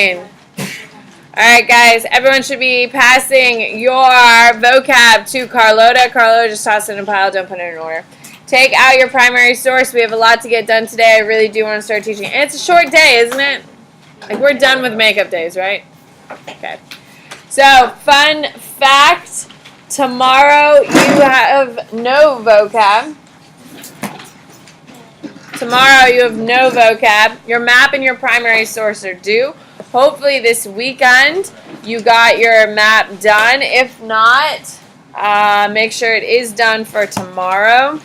Alright guys, everyone should be passing your vocab to Carlota. Carlota, just toss it in a pile, don't put it in order. Take out your primary source. We have a lot to get done today. I really do want to start teaching. And it's a short day, isn't it? Like, we're done with makeup days, right? Okay. So, fun fact. Tomorrow you have no vocab. Tomorrow you have no vocab. Your map and your primary source are due. Hopefully this weekend you got your map done. If not, make sure it is done for tomorrow.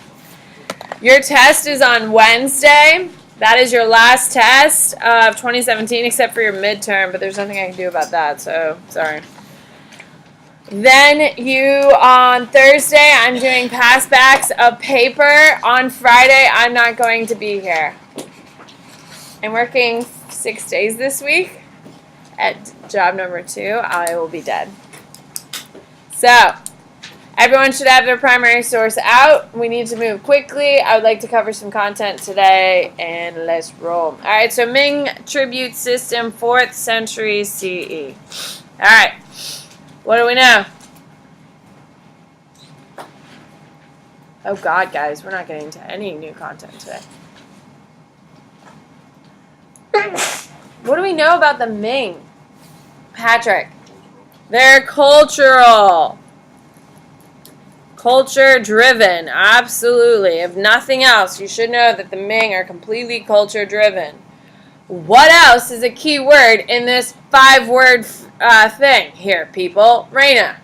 Your test is on Wednesday. That is your last test of 2017 except for your midterm, but there's nothing I can do about that, so sorry. Then on Thursday, I'm doing passbacks of paper. On Friday, I'm not going to be here. I'm working 6 days this week. At job number 2, I will be dead. So, everyone should have their primary source out. We need to move quickly. I would like to cover some content today, and let's roll. Alright, so Ming tribute system, 4th century CE. Alright, what do we know? Oh God, guys, we're not getting into any new content today. What do we know about the Ming? Patrick. They're cultural. Culture-driven. Absolutely. If nothing else, you should know that the Ming are completely culture-driven. What else is a key word in this 5-word thing here, people? Raina.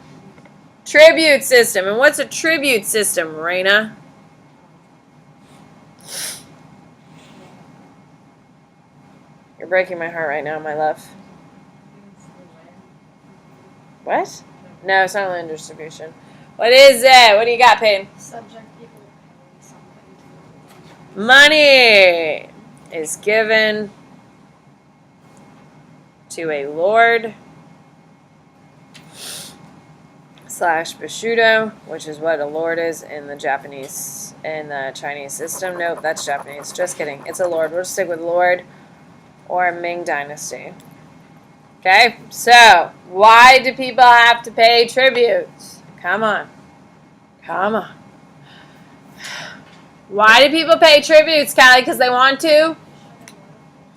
Tribute system. And what's a tribute system, Raina? You're breaking my heart right now, my love. What? No, it's not land distribution. What is it? What do you got, Payne? Subject people pay something to Money is given to a lord / Bushido, which is what a lord is in the Chinese system. Nope, that's Japanese. Just kidding. It's a lord. We'll stick with lord or Ming Dynasty. Okay, so why do people have to pay tributes? Come on. Come on. Why do people pay tributes, Callie? Because they want to?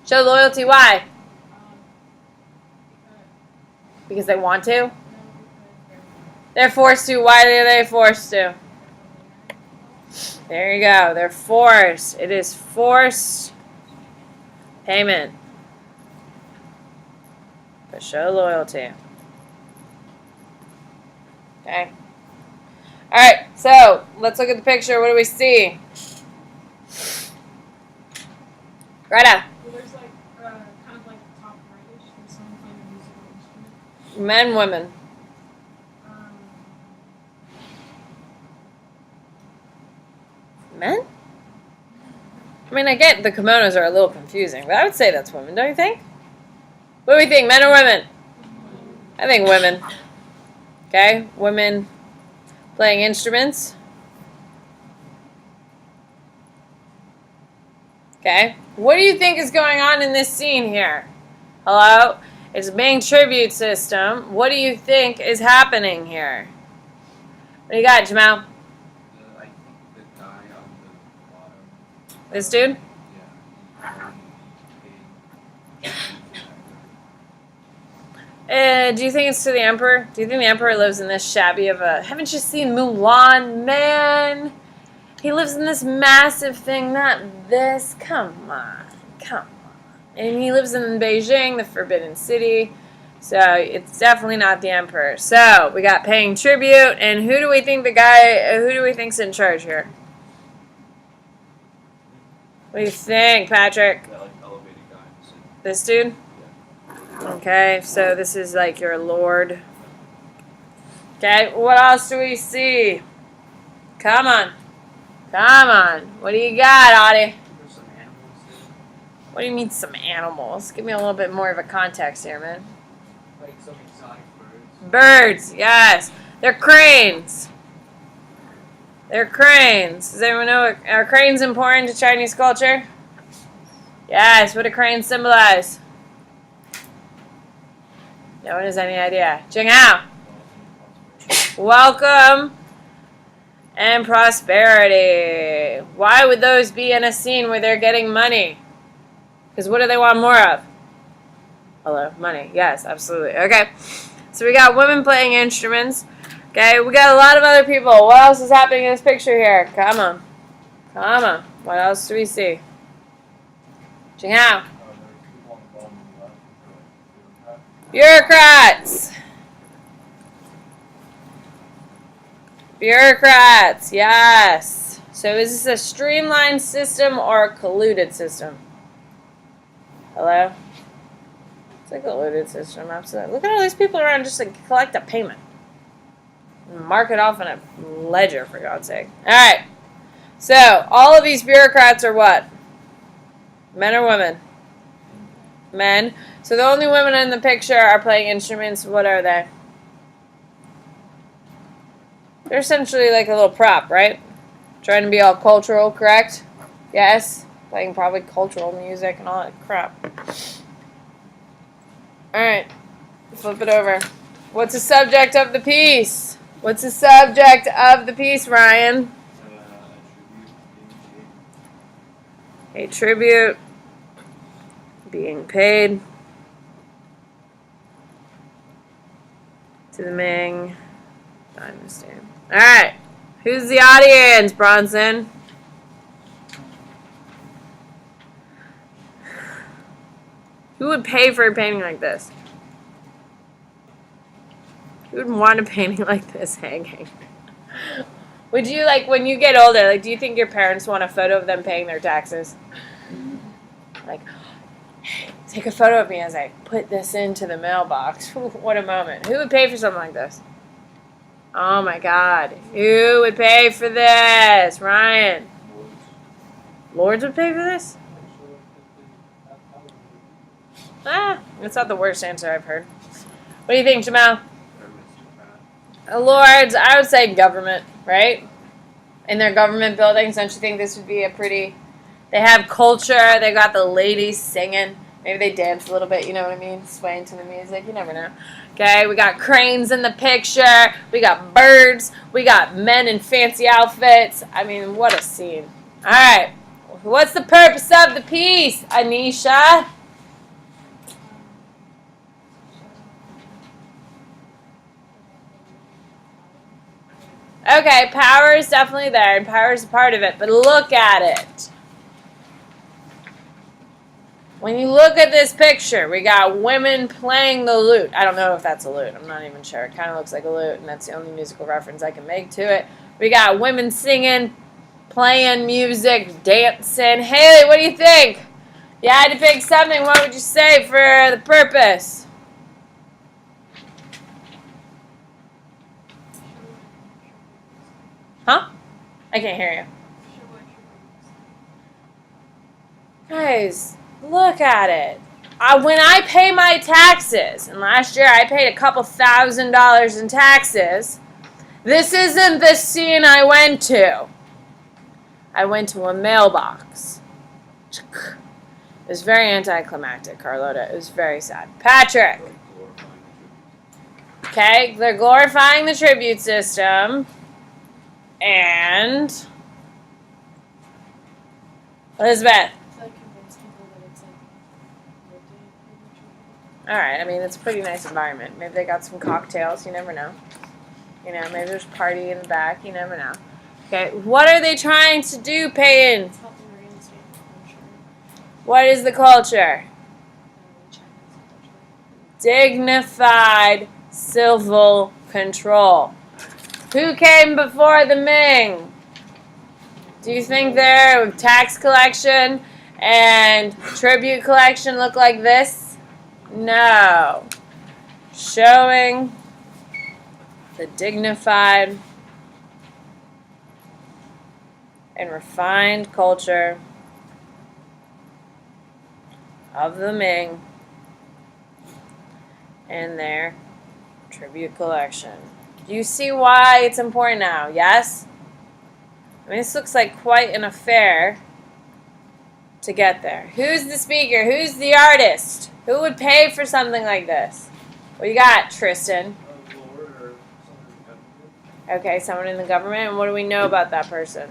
Show loyalty. Why? Because they want to? They're forced to. Why are they forced to? There you go. They're forced. It is forced payment. But show loyalty. Okay. Alright, so let's look at the picture. What do we see? Greta. Well, there's like kind of like top right-ish and someone playing a musical instrument. Men, women. Men? I mean, I get the kimonos are a little confusing, but I would say that's women, don't you think? What do we think, men or women? I think women. Okay, women playing instruments. Okay, what do you think is going on in this scene here? Hello? It's a Ming tribute system. What do you think is happening here? What do you got, Jamal? I think the guy on the bottom. This dude? Do you think it's to the Emperor? Do you think the Emperor lives in this shabby of a... Haven't you seen Mulan, man? He lives in this massive thing, not this. Come on. Come on. And he lives in Beijing, the Forbidden City. So it's definitely not the Emperor. So we got paying tribute. And who do we think think's in charge here? What do you think, Patrick? That like elevated guy. This dude? Okay, so this is like your lord. Okay, what else do we see? Come on. Come on. What do you got, Audie? There's some animals there. What do you mean some animals? Give me a little bit more of a context here, man. Like some exotic birds. Birds, yes. They're cranes. They're cranes. Does anyone know, are cranes important to Chinese culture? Yes, what do cranes symbolize? No one has any idea. Jing Hao. Welcome and prosperity. Why would those be in a scene where they're getting money? Because what do they want more of? Hello, money. Yes, absolutely. Okay, so we got women playing instruments. Okay, we got a lot of other people. What else is happening in this picture here? Come on. Come on. What else do we see? Jing Hao. Bureaucrats. Bureaucrats, yes. So is this a streamlined system or a colluded system? Hello? It's a colluded system, absolutely. Look at all these people around just to collect a payment. Mark it off in a ledger, for God's sake. Alright. So, all of these bureaucrats are what? Men or women? Men. So the only women in the picture are playing instruments. What are they? They're essentially like a little prop, right? Trying to be all cultural, correct? Yes. Playing probably cultural music and all that crap. Alright. Flip it over. What's the subject of the piece? What's the subject of the piece, Ryan? A tribute. Being paid. To the Ming Dynasty. Alright. Who's the audience, Bronson? Who would pay for a painting like this? Who would want a painting like this hanging? Would you, like, when you get older, like, do you think your parents want a photo of them paying their taxes? Like, hey, take a photo of me as I put this into the mailbox. Whew, what a moment. Who would pay for something like this? Oh my God. Who would pay for this? Ryan. Lords would pay for this? Ah, that's not the worst answer I've heard. What do you think, Jamal? Lords, I would say government, right? In their government buildings, don't you think this would be a pretty... They have culture, they got the ladies singing. Maybe they dance a little bit, you know what I mean? Swaying to the music, you never know. Okay, we got cranes in the picture. We got birds. We got men in fancy outfits. I mean, what a scene. All right, what's the purpose of the piece, Anisha? Okay, power is definitely there, and power is a part of it, but look at it. When you look at this picture, we got women playing the lute. I don't know if that's a lute. I'm not even sure. It kind of looks like a lute, and that's the only musical reference I can make to it. We got women singing, playing music, dancing. Haley, what do you think? If you had to pick something, what would you say for the purpose? Huh? I can't hear you. Guys, look at it. When I pay my taxes, and last year I paid a couple $1,000s in taxes, this isn't the scene I went to. I went to a mailbox. It was very anticlimactic, Carlota. It was very sad. Patrick. Okay, they're glorifying the tribute system. And Elizabeth. Alright, I mean, it's a pretty nice environment. Maybe they got some cocktails, you never know. You know, maybe there's a party in the back, you never know. Okay, what are they trying to do, Peyton? What is the culture? Dignified civil control. Who came before the Ming? Do you think their tax collection and tribute collection look like this? No. Showing the dignified and refined culture of the Ming and their tribute collection. Do you see why it's important now? Yes? I mean, this looks like quite an affair to get there. Who's the speaker? Who's the artist? Who would pay for something like this? What you got, Tristan? Lord or something in the government. Okay, someone in the government. And what do we know about that person?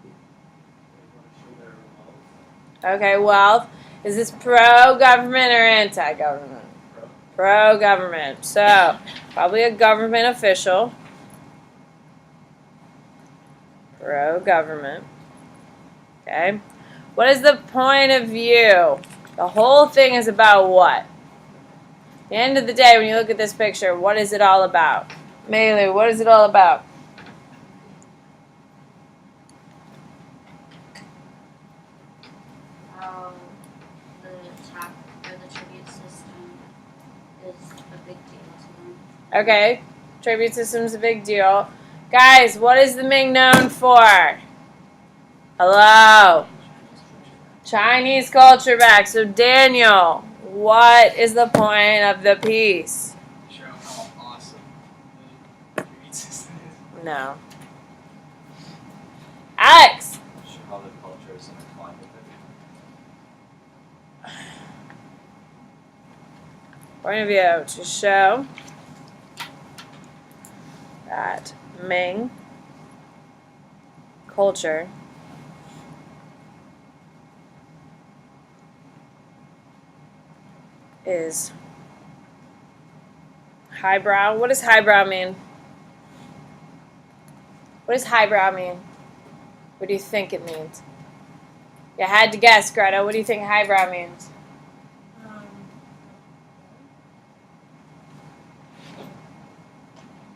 They want to show their wealth. Okay, wealth. Is this pro-government or anti-government? Pro-government. So, probably a government official. Pro-government. Okay. What is the point of view? The whole thing is about what? At the end of the day, when you look at this picture, what is it all about? Melu, what is it all about? The tax or the tribute system is a big deal to them. Okay. Tribute system's a big deal. Guys, what is the Ming known for? Hello? Chinese culture back. So, Daniel, what is the point of the piece? Show how awesome the tribute system is. No. Alex! Show how the culture is intertwined with it. Point of view to show that Ming culture is highbrow. What does highbrow mean? What does highbrow mean? What do you think it means? You had to guess, Greta. What do you think highbrow means?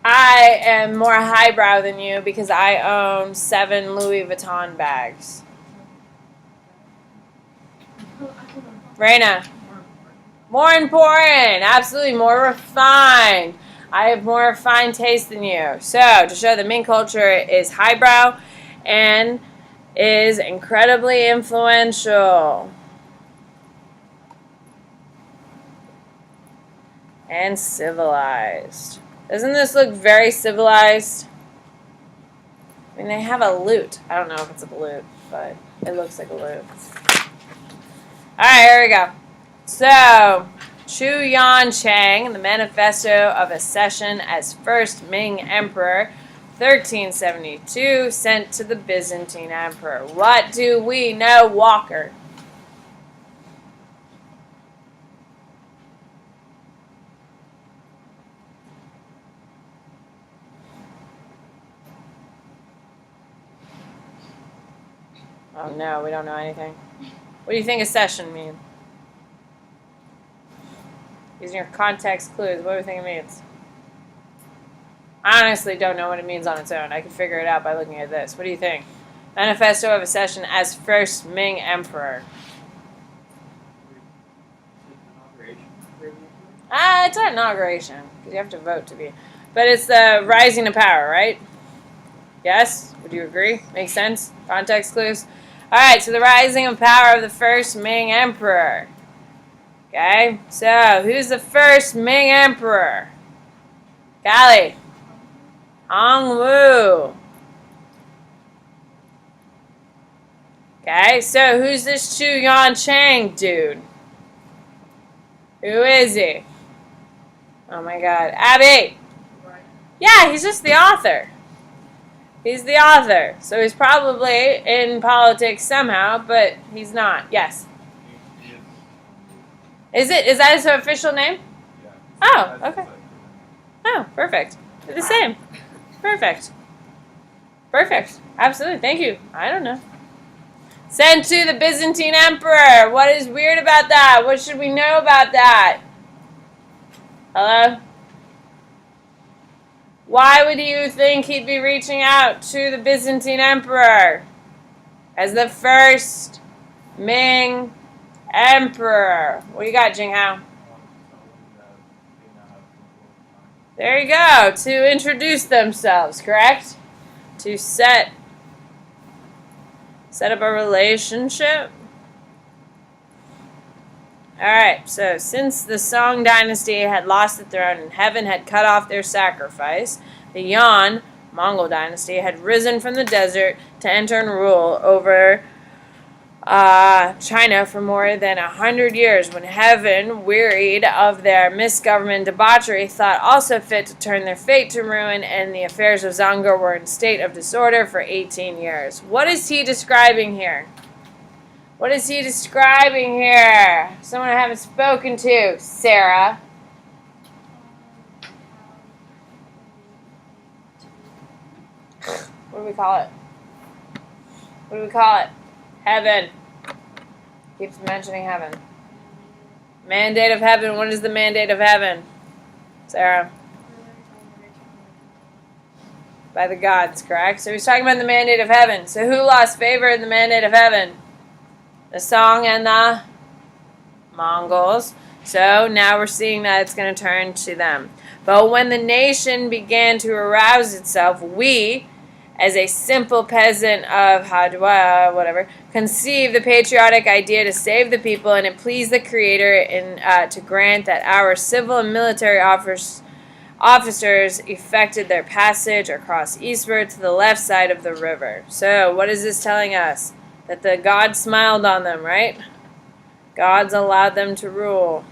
I am more highbrow than you because I own 7 Louis Vuitton bags. Raina. More important. Absolutely more refined. I have more refined taste than you. So, to show that Ming culture is highbrow and is incredibly influential. And civilized. Doesn't this look very civilized? I mean, they have a lute. I don't know if it's a lute, but it looks like a lute. Alright, here we go. So, Chu Yan Chang, the Manifesto of Accession as First Ming Emperor, 1372, sent to the Byzantine Emperor. What do we know, Walker? Oh no, we don't know anything. What do you think accession means? Using your context clues, what do you think it means? I honestly don't know what it means on its own. I can figure it out by looking at this. What do you think? Manifesto of Accession as First Ming Emperor. It's an inauguration, because you have to vote to be. But it's the rising to power, right? Yes? Would you agree? Makes sense? Context clues? Alright, so the rising of power of the first Ming Emperor. Okay, so who's the first Ming Emperor? Callie. Hong Wu. Okay, so who's this Chu Yan Chang dude? Who is he? Oh my god. Abby! Yeah, he's just the author. He's the author. So he's probably in politics somehow, but he's not. Yes. Is that his official name? Yeah. Oh, okay. Oh, perfect. They're the same. Perfect. Perfect. Absolutely. Thank you. I don't know. Sent to the Byzantine Emperor. What is weird about that? What should we know about that? Hello? Why would you think he'd be reaching out to the Byzantine Emperor as the first Ming Emperor? What do you got, Jinghao? There you go. To introduce themselves, correct? To set up a relationship. Alright, so since the Song dynasty had lost the throne and heaven had cut off their sacrifice, the Yuan, Mongol dynasty, had risen from the desert to enter and rule over China for more than 100 years, when heaven, wearied of their misgovernment debauchery, thought also fit to turn their fate to ruin, and the affairs of Zongo were in state of disorder for 18 years. What is he describing here? What is he describing here? Someone I haven't spoken to. Sarah. What do we call it? What do we call it? Heaven. Keeps mentioning heaven. Mandate of heaven. What is the mandate of heaven? Sarah. By the gods, correct? So he's talking about the mandate of heaven. So who lost favor in the mandate of heaven? The Song and the Mongols. So now we're seeing that it's going to turn to them. But when the nation began to arouse itself, we, as a simple peasant of Hadwa, whatever, conceived the patriotic idea to save the people, and it pleased the Creator to grant that our civil and military officers effected their passage across eastward to the left side of the river. So, what is this telling us? That the God smiled on them, right? God's allowed them to rule.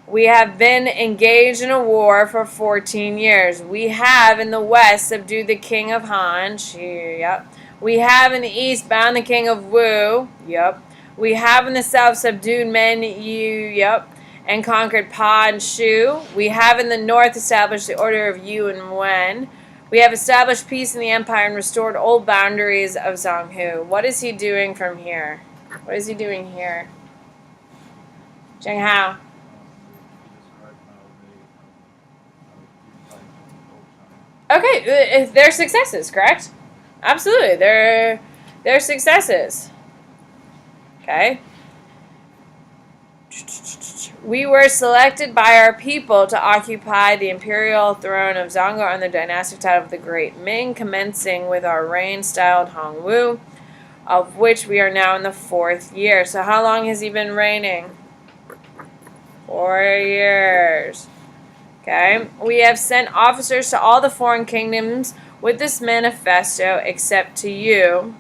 We have been engaged in a war for 14 years. We have in the west subdued the king of Han. Yep. We have in the east bound the king of Wu. Yep. We have in the south subdued Men Yu. Yep. And conquered Pa and Shu. We have in the north established the order of Yu and Wen. We have established peace in the empire and restored old boundaries of Zhonghu. What is he doing from here? What is he doing here? Zheng Hao. Okay, they're successes, correct? Absolutely, they're successes. Okay. We were selected by our people to occupy the imperial throne of Zongo on the dynastic title of the Great Ming, commencing with our reign styled Hongwu, of which we are now in the 4th year. So how long has he been reigning? 4 years. Okay. We have sent officers to all the foreign kingdoms with this manifesto, except to you,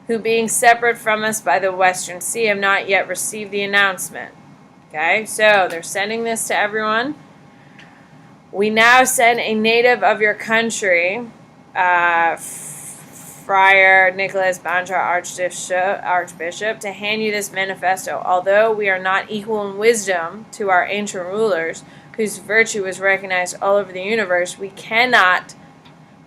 who being separate from us by the Western Sea have not yet received the announcement. Okay, so they're sending this to everyone. We now send a native of your country, Friar Nicholas Banjar, Archbishop, to hand you this manifesto. Although we are not equal in wisdom to our ancient rulers, whose virtue is recognized all over the universe, we cannot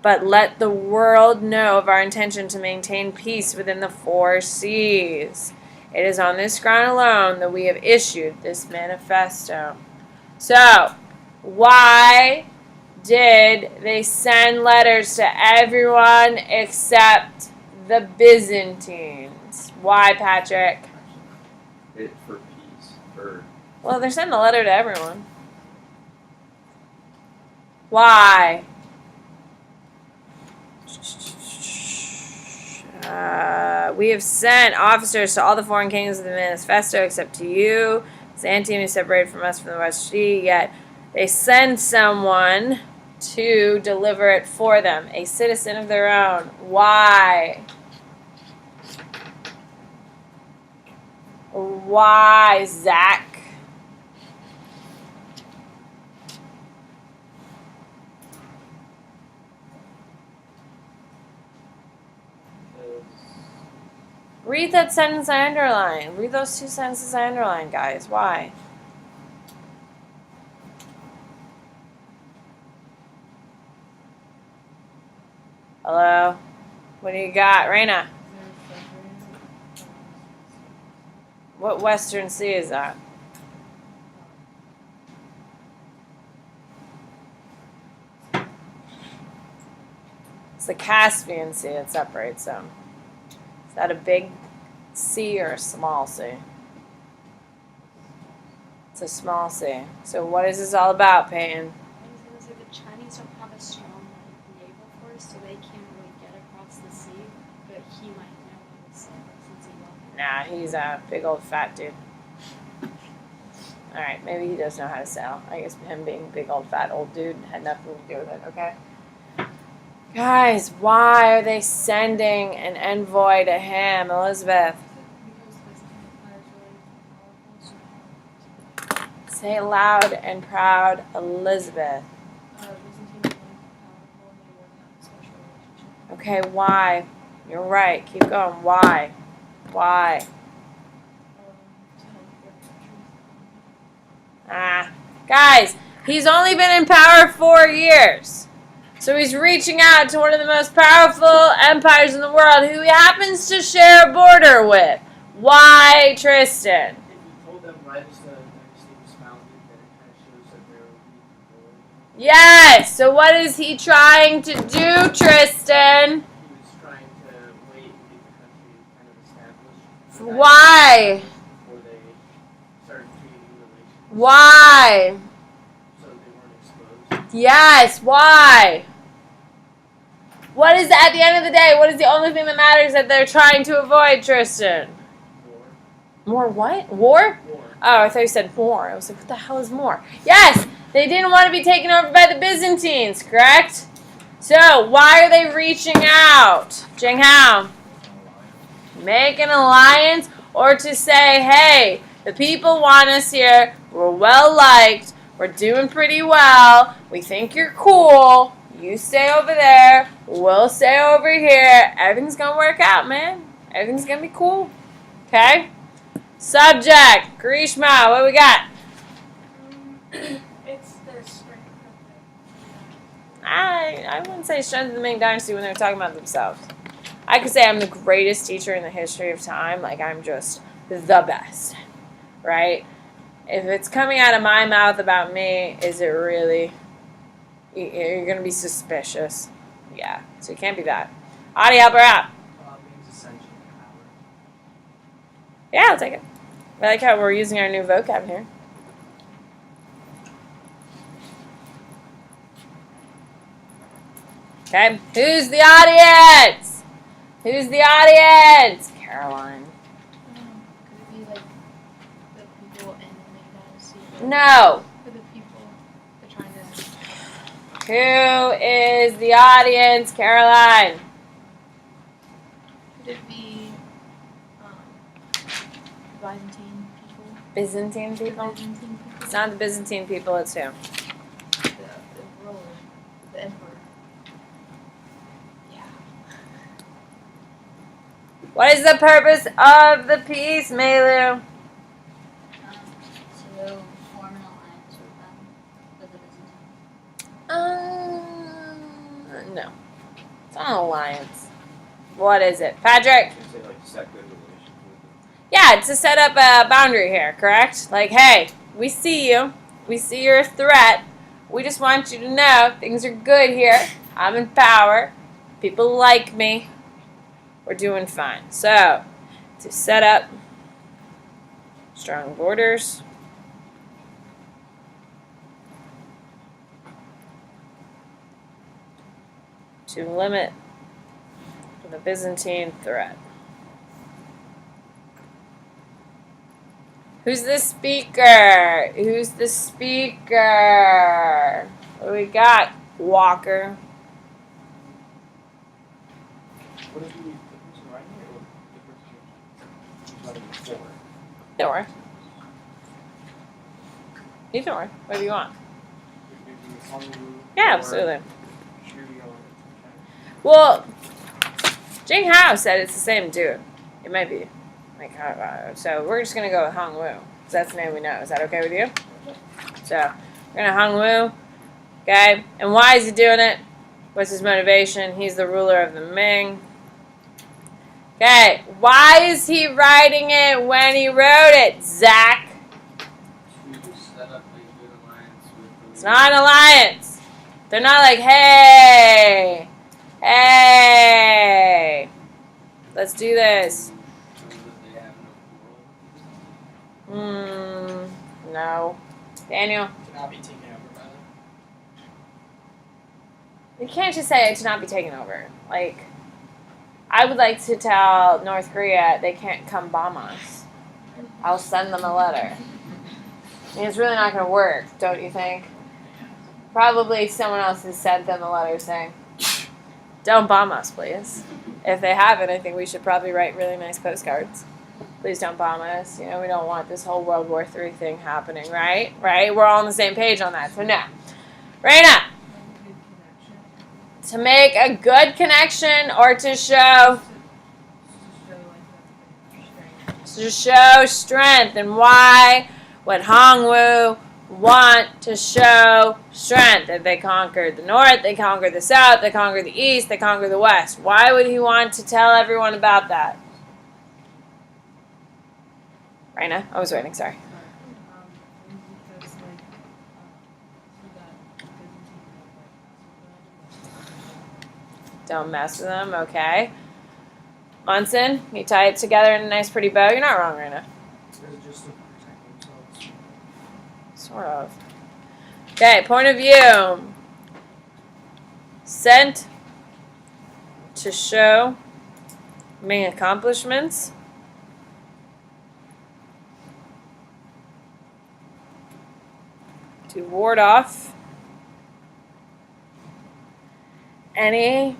but let the world know of our intention to maintain peace within the 4 seas. It is on this ground alone that we have issued this manifesto. So, why did they send letters to everyone except the Byzantines? Why, Patrick? For peace. Well, they're sending a letter to everyone. Why? We have sent officers to all the foreign kingdoms of the manifesto except to you. Byzantium is separated from us from the West Sea, yet they send someone to deliver it for them, a citizen of their own. Why? Why, Zach? Read that sentence I underlined. Read those 2 sentences I underlined, guys. Why? Hello? What do you got? Raina? What Western Sea is that? It's the Caspian Sea that separates them. Is that a big sea or a small sea? It's a small sea. So what is this all about, Peyton? I was going to say the Chinese don't have a strong naval force, so they can't really get across the sea, but he might know how to sail since he will. Nah, he's a big old fat dude. Alright, maybe he does know how to sail. I guess him being a big old fat old dude had nothing to do with it, okay? Guys, why are they sending an envoy to him, Elizabeth? Because the Byzantine Empire is really powerful, so Say it loud and proud, Elizabeth. Byzantine is really powerful and they want to have a special relationship. Okay, why? You're right. Keep going. Why? Why? To help their countries. Ah. Guys, he's only been in power 4 years. So he's reaching out to one of the most powerful empires in the world who he happens to share a border with. Why, Tristan? If you told them right as the dynasty was founded, then it kind of shows that they're weak and loyal. Yes. So what is he trying to do, Tristan? He was trying to wait and get the country kind of established. for that Why? Before they started treating relations. Why? So they weren't exposed. Yes. Why? What is, at the end of the day, what is the only thing that matters that they're trying to avoid, Tristan? War. More what? War? War. Oh, I thought you said more. I was like, what the hell is more? Yes, they didn't want to be taken over by the Byzantines, correct? So, why are they reaching out? Jing Hao. Make an alliance, or to say, hey, the people want us here, we're well liked, we're doing pretty well, we think you're cool, you stay over there, we'll stay over here, everything's gonna work out, man. Everything's gonna be cool. Okay? Subject, Grishma, what we got? It's their strength that I wouldn't say strength of the Ming Dynasty when they're talking about themselves. I could say I'm the greatest teacher in the history of time. Like, I'm just the best. Right? If it's coming out of my mouth about me, is it really? You're going to be suspicious. Yeah. So you can't be that. Adi, help her out. Means ascension power. Yeah, I'll take it. I like how we're using our new vocab here. Okay. Who's the audience? Who's the audience? Caroline. Could it be like the people in the Ming Dynasty? No. For the people they're trying to. Who is the audience, Caroline? Could it be Byzantine people? Byzantine The people? Byzantine people. It's not the Byzantine people, it's who? The ruler, the emperor. Yeah. What is the purpose of the peace, Melu? To form an alliance with them, with the Byzantines. No. It's not an alliance. What is it? Patrick? You say like set good relations with them. Yeah, it's to set up a boundary here, correct? Like, hey, we see you. We see you're a threat. We just want you to know things are good here. I'm in power. People like me. We're doing fine. So, to set up strong borders. To limit the Byzantine threat. Who's the speaker? Who's the speaker? What do we got, Walker? What is the person writing it or the person who's writing it for? Don't worry. You don't worry. What do you want? Yeah, absolutely. Well, Jing Hao said it's the same dude. It might be. Like, so we're just going to go with Hong Wu. Because that's the name we know. Is that okay with you? So, we're going to Hong Wu. Okay? And why is he doing it? What's his motivation? He's the ruler of the Ming. Okay. Why is he writing it when he wrote it, Zach? To set up a good alliance with the It's not an alliance. They're not like, hey, let's do this. so that they have no quarrel. No. Daniel, To not be taken over by them. you can't just say it to not be taken over. Like, I would like to tell North Korea they can't come bomb us. I'll send them a letter. I mean, it's really not going to work, don't you think? Probably someone else has sent them a letter saying, Don't bomb us, please. If they haven't, I think we should probably write really nice postcards. Please don't bomb us. You know, we don't want this whole World War III thing happening, right? Right? We're all on the same page on that. So no. Raina, to make a good connection or to show strength. And why would Hongwu want to show strength? If they conquered the north, they conquered the south, they conquered the east, they conquered the west. Why would he want to tell everyone about that? Raina, I was waiting, sorry. Don't mess with them, okay. Munson, you tie it together in a nice pretty bow. You're not wrong, Raina. Just to protect themselves. Sort of. Okay, point of view. Sent to show main accomplishments. To ward off any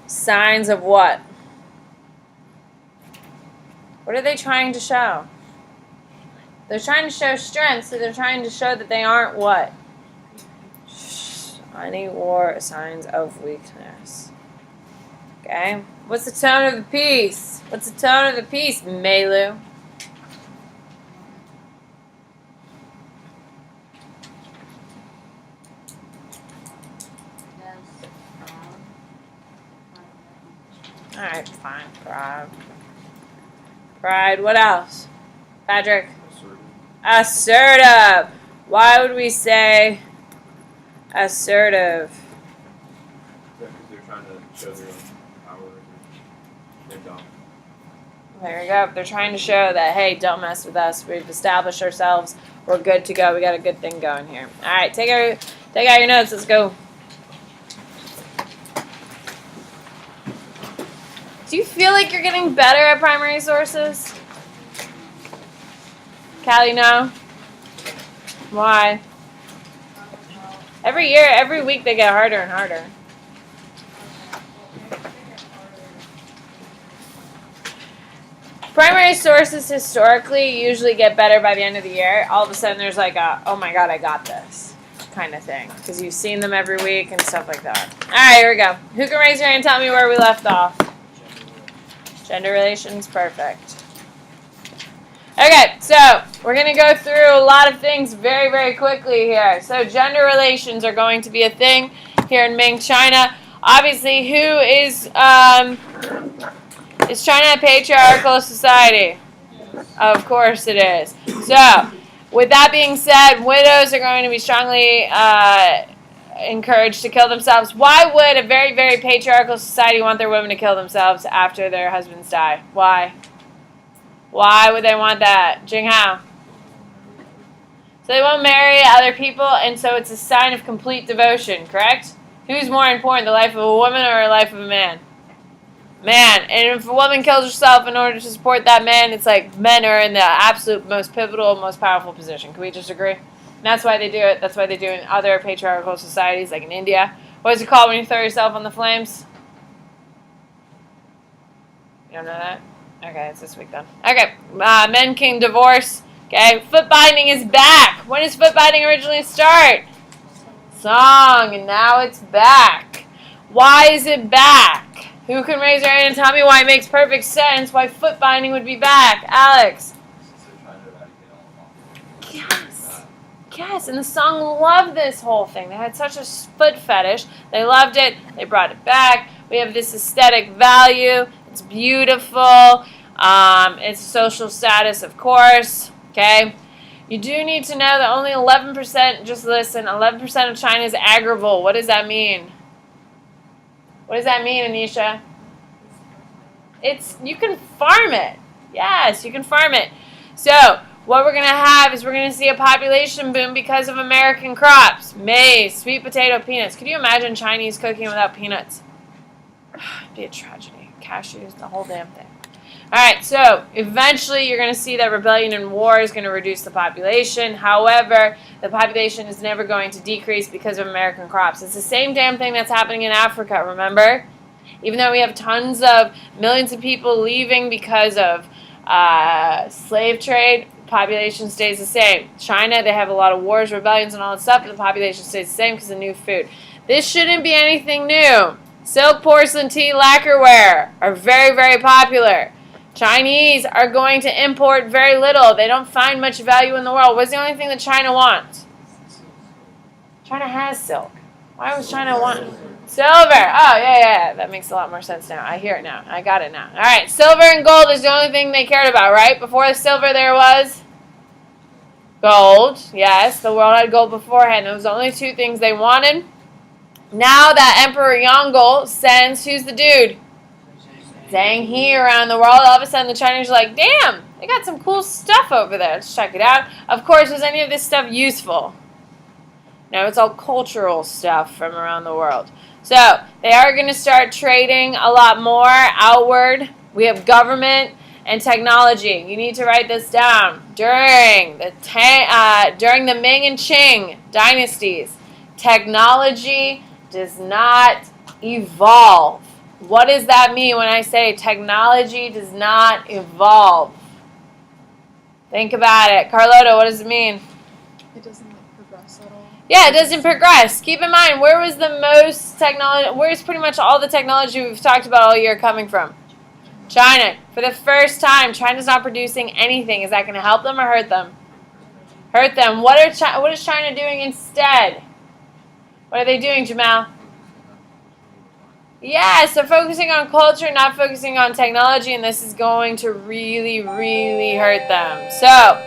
signs of what? What are they trying to show? They're trying to show strength, so they're trying to show that they aren't what? Any war signs of weakness. Okay? What's the tone of the piece? What's the tone of the piece, Melu? Alright, fine. Pride. Pride. What else? Patrick? Assertive. Why would we say assertive? Because they're trying to show their own power. They're dumb. There we go. They're trying to show that, hey, don't mess with us. We've established ourselves. We're good to go. We got a good thing going here. Alright, take out your notes. Let's go. Do you feel like you're getting better at primary sources? Callie, no? Why? Every year, every week they get harder and harder. Primary sources historically usually get better by the end of the year. All of a sudden there's like a, oh my god, I got this kind of thing. Because you've seen them every week and stuff like that. Alright, here we go. Who can raise your hand and tell me where we left off? Gender relations, perfect. Okay, so we're going to go through a lot of things very, very quickly here. So gender relations are going to be a thing here in Ming, China. Obviously, is China a patriarchal society? Of course it is. So, with that being said, widows are going to be strongly encouraged to kill themselves. Why would a very, very patriarchal society want their women to kill themselves after their husbands die? Why? Why would they want that? Jing Hao? So they won't marry other people, and so it's a sign of complete devotion, correct? Who's more important, the life of a woman or the life of a man? Man. And if a woman kills herself in order to support that man, it's like men are in the absolute most pivotal, most powerful position. Can we just agree? And that's why they do it. That's why they do it in other patriarchal societies, like in India. What is it called when you throw yourself on the flames? You don't know that? Okay, it's this week then. Okay, men can divorce. Okay, foot binding is back. When did foot binding originally start? Song, and now it's back. Why is it back? Who can raise their hand and tell me why it makes perfect sense why foot binding would be back? Alex? Yes. Yes, and the Song loved this whole thing. They had such a foot fetish. They loved it. They brought it back. We have this aesthetic value. It's beautiful. It's social status, of course. Okay? You do need to know that only 11%, just listen, 11% of China is agrable. What does that mean? What does that mean, Anisha? You can farm it. Yes, you can farm it. So, what we're going to have is we're going to see a population boom because of American crops. Maize, sweet potato, peanuts. Could you imagine Chinese cooking without peanuts? It'd be a tragedy. Cashews, the whole damn thing. Alright, so eventually you're going to see that rebellion and war is going to reduce the population. However, the population is never going to decrease because of American crops. It's the same damn thing that's happening in Africa, remember? Even though we have tons of millions of people leaving because of slave trade, population stays the same. China, they have a lot of wars, rebellions, and all that stuff, but the population stays the same because of new food. This shouldn't be anything new. Silk, porcelain, tea, lacquerware are very, very popular. Chinese are going to import very little. They don't find much value in the world. What's the only thing that China wants? China has silk. Why was China want silver? Oh, yeah. That makes a lot more sense now. I hear it now. I got it now. All right, silver and gold is the only thing they cared about, right? Before the silver, there was gold. Yes, the world had gold beforehand. Those were the only two things they wanted. Now that Emperor Yongle sends, who's the dude? Zhang He around the world. All of a sudden, the Chinese are like, damn, they got some cool stuff over there. Let's check it out. Of course, was any of this stuff useful? No, it's all cultural stuff from around the world. So, they are going to start trading a lot more outward. We have government and technology. You need to write this down. During the Ming and Qing dynasties, technology does not evolve. What does that mean when I say technology does not evolve? Think about it. Carlota, what does it mean? It doesn't progress at all. Yeah, it doesn't progress. Keep in mind, where was the most technology, where's pretty much all the technology we've talked about all year coming from? China. For the first time, China's not producing anything. Is that going to help them or hurt them? Hurt them. What is China doing instead? What are they doing, Jamal? Yeah, so focusing on culture, not focusing on technology, and this is going to really, really hurt them. So,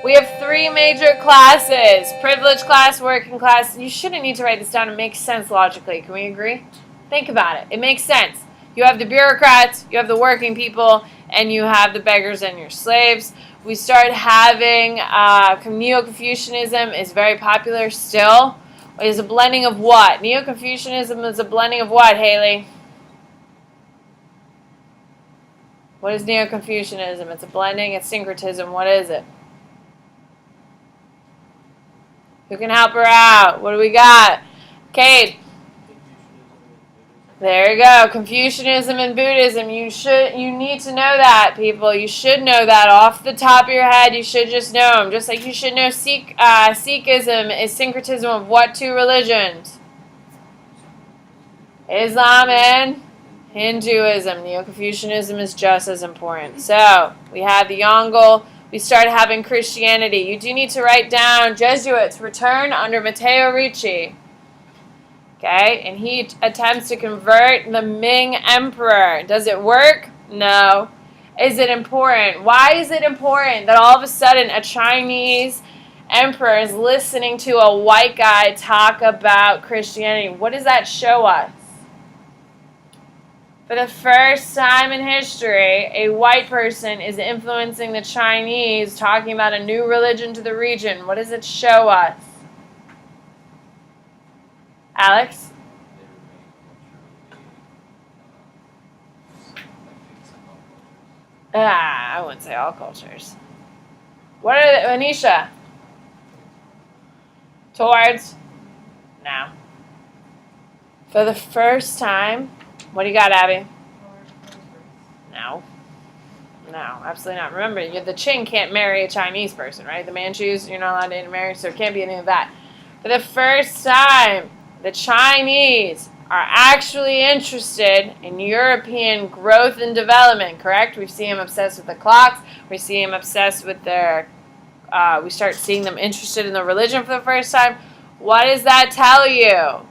we have 3 major classes. Privileged class, working class. You shouldn't need to write this down. It makes sense logically. Can we agree? Think about it. It makes sense. You have the bureaucrats, you have the working people, and you have the beggars and your slaves. We start having Neo-Confucianism is very popular still. It is a blending of what? Neo-Confucianism is a blending of what, Haley? What is Neo-Confucianism? It's a blending, it's syncretism. What is it? Who can help her out? What do we got? Kate. There you go. Confucianism and Buddhism. You need to know that, people. You should know that off the top of your head. You should just know them. Just like you should know Sikhism is syncretism of what 2 religions? Islam and Hinduism. Neo-Confucianism is just as important. So, we have the Yongle. We start having Christianity. You do need to write down Jesuits return under Matteo Ricci. Okay, and he attempts to convert the Ming Emperor. Does it work? No. Is it important? Why is it important that all of a sudden a Chinese emperor is listening to a white guy talk about Christianity? What does that show us? For the first time in history, a white person is influencing the Chinese, talking about a new religion to the region. What does it show us? Alex? I wouldn't say all cultures. What are the, Anisha? Towards? No. For the first time, what do you got, Abby? No. No, absolutely not. Remember, the Qing can't marry a Chinese person, right? The Manchus, you're not allowed to intermarry, so it can't be any of that. For the first time, the Chinese are actually interested in European growth and development, correct? We see them obsessed with the clocks. We see them obsessed with their, we start seeing them interested in the religion for the first time. What does that tell you?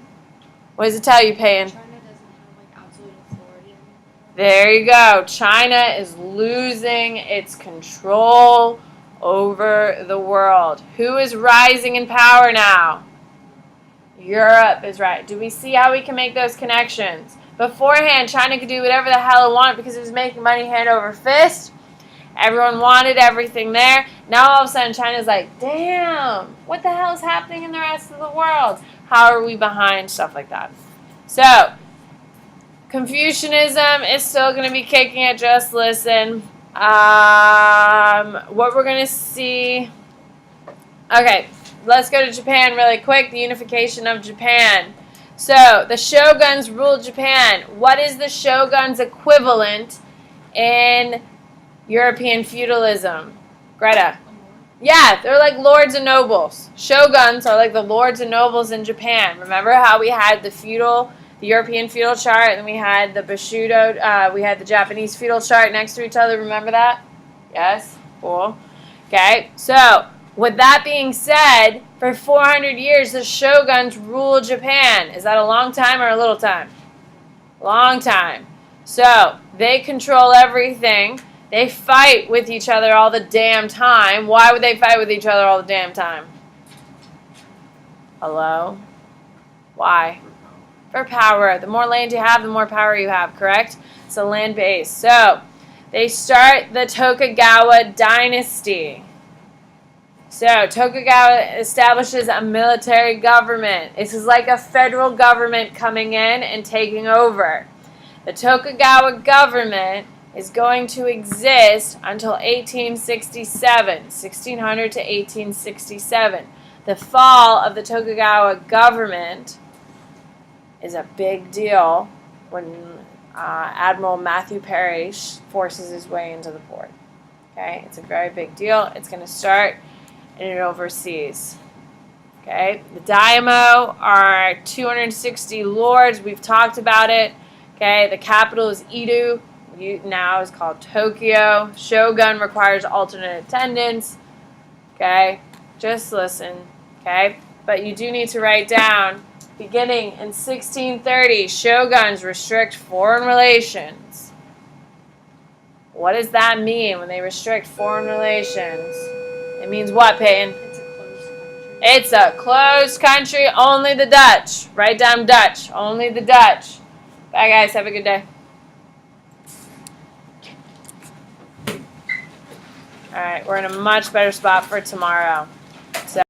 What does it tell you, Payne? China doesn't have absolute authority. There you go. China is losing its control over the world. Who is rising in power now? Europe is right. Do we see how we can make those connections? Beforehand, China could do whatever the hell it wanted because it was making money hand over fist. Everyone wanted everything there. Now all of a sudden China's like, damn, what the hell is happening in the rest of the world? How are we behind? Stuff like that. So, Confucianism is still going to be kicking it. Just listen. What we're going to see. Okay, let's go to Japan really quick. The unification of Japan. So, the shoguns ruled Japan. What is the shogun's equivalent in European feudalism? Greta. Yeah, they're like lords and nobles. Shoguns are like the lords and nobles in Japan. Remember how we had the European feudal chart, and then we had the Bushido, we had the Japanese feudal chart next to each other. Remember that? Yes? Cool. Okay, so with that being said, for 400 years, the shoguns ruled Japan. Is that a long time or a little time? Long time. So, they control everything. They fight with each other all the damn time. Why would they fight with each other all the damn time? Hello? Why? For power. The more land you have, the more power you have, correct? It's a land base. So, they start the Tokugawa dynasty. So, Tokugawa establishes a military government. This is like a federal government coming in and taking over. The Tokugawa government is going to exist until 1867, 1600 to 1867. The fall of the Tokugawa government is a big deal when Admiral Matthew Perry forces his way into the port. Okay, it's a very big deal. It's going to start and it overseas. Okay, the daimyo are 260 lords. We've talked about it. Okay, the capital is Edo. Now is called Tokyo. Shogun requires alternate attendance. Okay, just listen. Okay, but you do need to write down, beginning in 1630, shoguns restrict foreign relations. What does that mean when they restrict foreign relations? It means what, Peyton? It's a closed country. It's a closed country, only the Dutch. Write down Dutch, only the Dutch. Bye, guys. Have a good day. All right, we're in a much better spot for tomorrow.